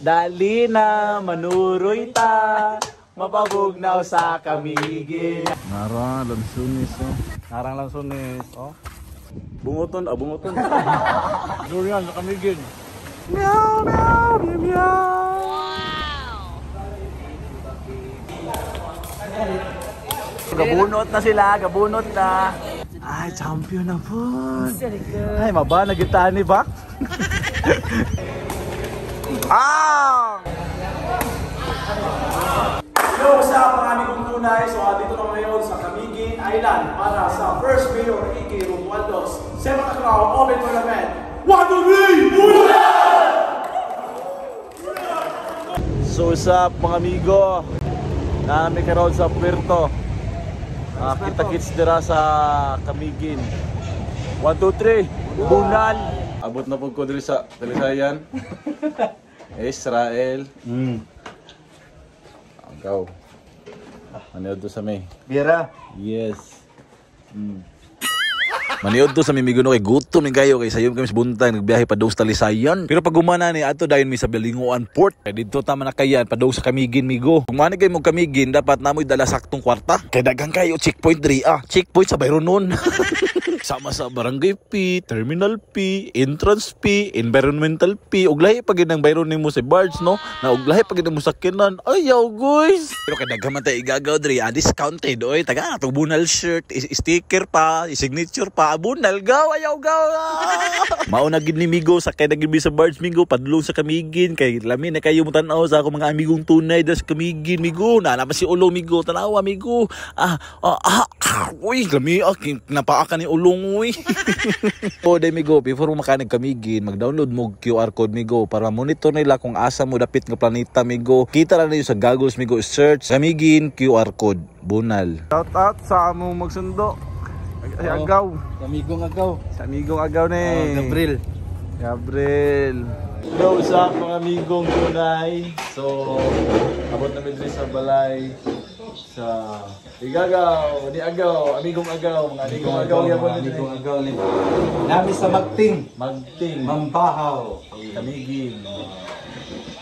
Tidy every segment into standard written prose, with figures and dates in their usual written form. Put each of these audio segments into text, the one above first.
Dali na, manuroy ta, mapabugnaw sa kamigin. Narang lansunis, oh. Narang lansunis, oh. Bunguton, bunguton. Durian sa kamigin. Meow, meow, meow, meow. Gabunot na sila, gabunot na. Ay, champion na po. Ay, maba, nagitaan ni Bak. Hello sa mga aming tunay. So, dito naman ngayon sa Camiguin Island para sa first Mayor Iggy Romualdez Sepak Takraw Open Tournament. 1, 2, 3, Bula! So, sa mga amigo, namin karoon sa Puerto. Kita-kits dira sa Camiguin. 1, 2, 3, Bunal! Abot na po ko diri sa Talisayan. Israel. Agaw. Maniod to sa may. Bira. Yes. Maniod to sa may miguno kay gutom ni kayo kay sayon kami sa buntag nagbiyahe pa daw sa Talisayan. Pero pag gumana ni ato dayon mi sa Belinguan Port. Kay dito tama na kayan pa daw sa Camiguin migo. Kung mani kay mo Camiguin dapat namoy dala saktong kwarta. Kay daghang kayo checkpoint 3 checkpoint sa bayron nun. Sama sa barangay fee, terminal fee, entrance fee, environmental fee, ug lahi pag ginang bayron nimo sa barge no, na ug lahi pag ginang musakyanan. Ayaw guys. Pero kay daghan man tay igagaw diri, discounted oy, taga atong bunal shirt, sticker pa, signature pa, bunal gaw, ayaw gaw. Mao na gid ni migo sa kay nagbi sa barge migo padulong sa Camiguin kay lami na kayo mo tan-aw sa akong mga amigong tunay das Camiguin migo. Na pa si ulo migo, tanawa migo. Uy, lami napaa ni ulo uy. O day migo, before mo makanig Camiguin, mag-download mo QR code migo para monitor nila kung asa mo dapit nga planeta migo. Kita ra niyo sa goggles migo, search Camiguin QR code Bunal. Shout out sa among magsundo. Agaw. Amigong agaw. Sa amigong agaw ni. Gabriel. Hello sa mga amigong tunay. So, abot na medyo sa balay. Sa Igagaw, ni Agaw, amigong Agaw, mga amigong Agaw yapon ni. Amigong agaw ni. Nami sa Magting. Mambahaw. Camiguin.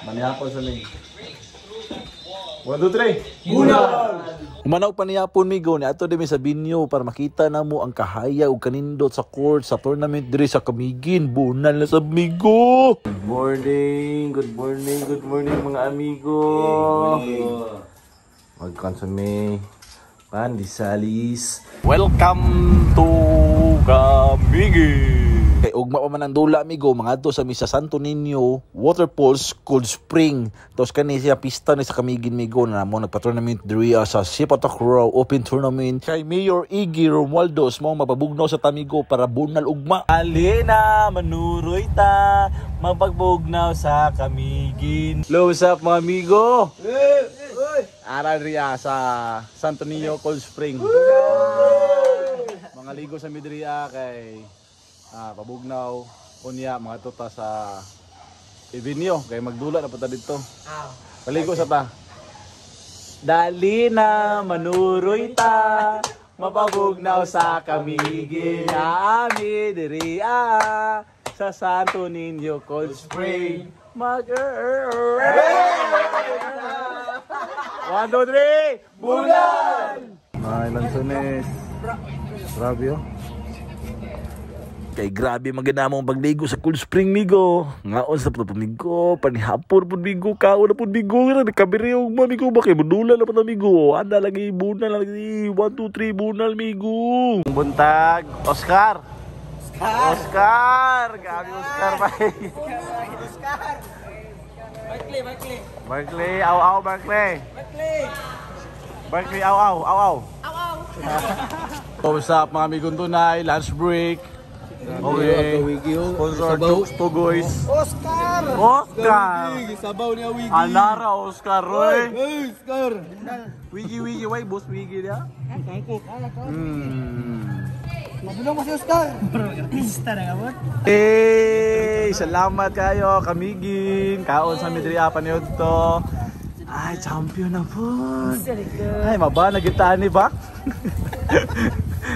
Manihapon sa ling. 1, 2, 3. Bunal! Umanaw pa niyapon migo ni ato dimi sa binyo para makita na mo ang kahaya ug kanindot sa court sa tournament diri sa Camiguin. Bunal na sa migo. Good morning mga amigo. Magkonsumi Pandisalis. Welcome to Camiguin. Kay ugma pa man ang dula amigo, mga adto sa misa Santo Niño Waterfalls Cold Spring. Tos kani siya pista ni sa Camiguin migo na mo nagpa-tournament diri sa Sepak Takraw Open Tournament. Kay Mayor Iggy Romualdez mo mapabugnaw sa tamigo para bunal ugma. Ali na manuroy ta, mapagbugnaw sa Camiguin. Close up mga amigo. Aral riya sa Santo Niño Cold Spring. Mga ligo sa midriya kay pabugnaw unya mga tota sa Ivinyo kay magdula na punta dito. Paligo sa ta. Dali na manuroy ta, mapabugnaw sa Camiguin ami diri sa Santo Niño Cold Spring. 1, 2, 3, Bulan! Ay, lansones. Grabe oh. Kay grabe maganda mong pagligo sa Cold Spring migo. Ngaon sa pamigo, panihapon pud migo, kaon na pud migo, nakabiri og mamigo ba kay budula na pud migo. Anda lagi bunal lagi. 1, 2, 3 bunal migo. Buntag, Oscar. Gabi Oscar ba? Oscar. Barkley, aw Barkley, aw. What's up mga amigong tunay, lunch break. Okay, sponsor to guys. Oscar! Sabaw niya Wiggy. Anara Oscar, Roy. Oscar! Wiggy, why boss Wiggy dia? Mabulong mo si Oscar! Artista na gamot. Hey, salamat kayo, Camiguin. Kaon sa midri apa niyo to. Ay, champion na po. Ay, maba, nagitaan ni Bak.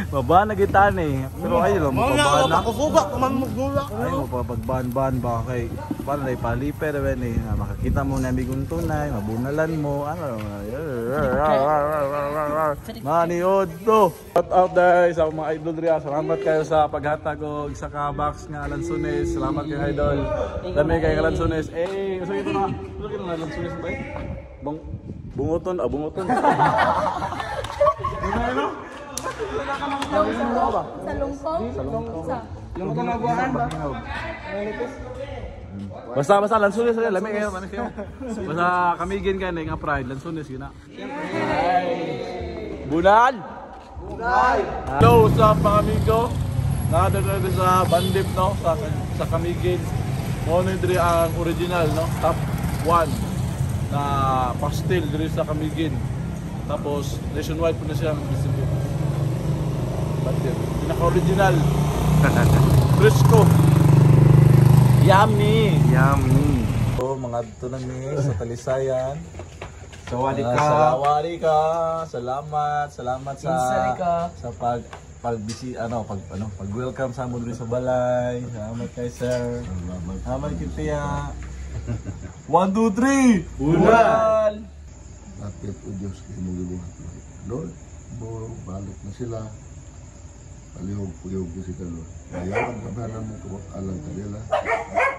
Baba na kita eh. Pero ayun, mapabaan na. Kusuga, kuman magmula. Ay, mapapagban-ban ba kay para na ipaliper ben eh. Makakita mo na migong tunay, mabunalan mo, ano. Maniod to. Shout out guys sa mga idol riya. Salamat kayo sa paghatag og isa ka box nga Lansones. Salamat kayo idol. Dami kay Lansones. Eh, so ito na. Ano kino na Lansones ba? Bungoton, bungoton. Ano? Sa lungkong? Sa lungkong na buwan ba? Basta Lansones rin, lami kayo, manis kayo. Basta kamigin kayo nga pride, Lansones yun na. Bunan! Bunan! Hello sa mga amigo. Nakadagdag sa Bandip no, sa kamigin. Mono diri ang original no, top 1 na pastel diri sa kamigin. Tapos nationwide po na siya distribute. Bandip, pinaka-original. Fresco. Yummy! Yummy! So, mga dito na sa Talisayan. Sawadi ka. Salamat sa pag welcome sa mo sa balay. Salamat kay sir. Salamat kitiya. 1 2 3. Bulan. Lapit o Diyos kay mong libuhat. Lord, balik na sila. Palihog-pulihog ko si ka, Lord. Ayawan kabanan mo kawak-alang kanila.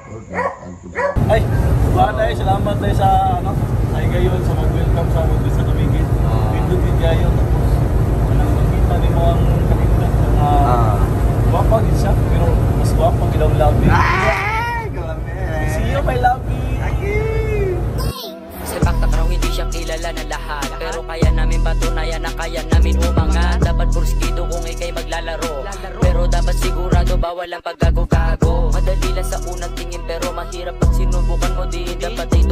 Lord, nakakal ko na. Ay, buwan salamat tayo sa ay gayon sa mag-welcome sa mo sa kamigin. Pindot din gayon. Tapos, walang makita ni mo ang kanina. Guwapa gid siya, pero mas guwapa gid ang labi. See you, my lovey. Sepak takraw hindi siya kilala ng lahat, pero kaya namin patunayan na kaya namin umangat. Dapat porskido kung ikay maglalaro, pero dapat sigurado bawal ang paggago-gago. Madali lang sa unang tingin pero mahirap pag sinubukan mo din. Dapat ay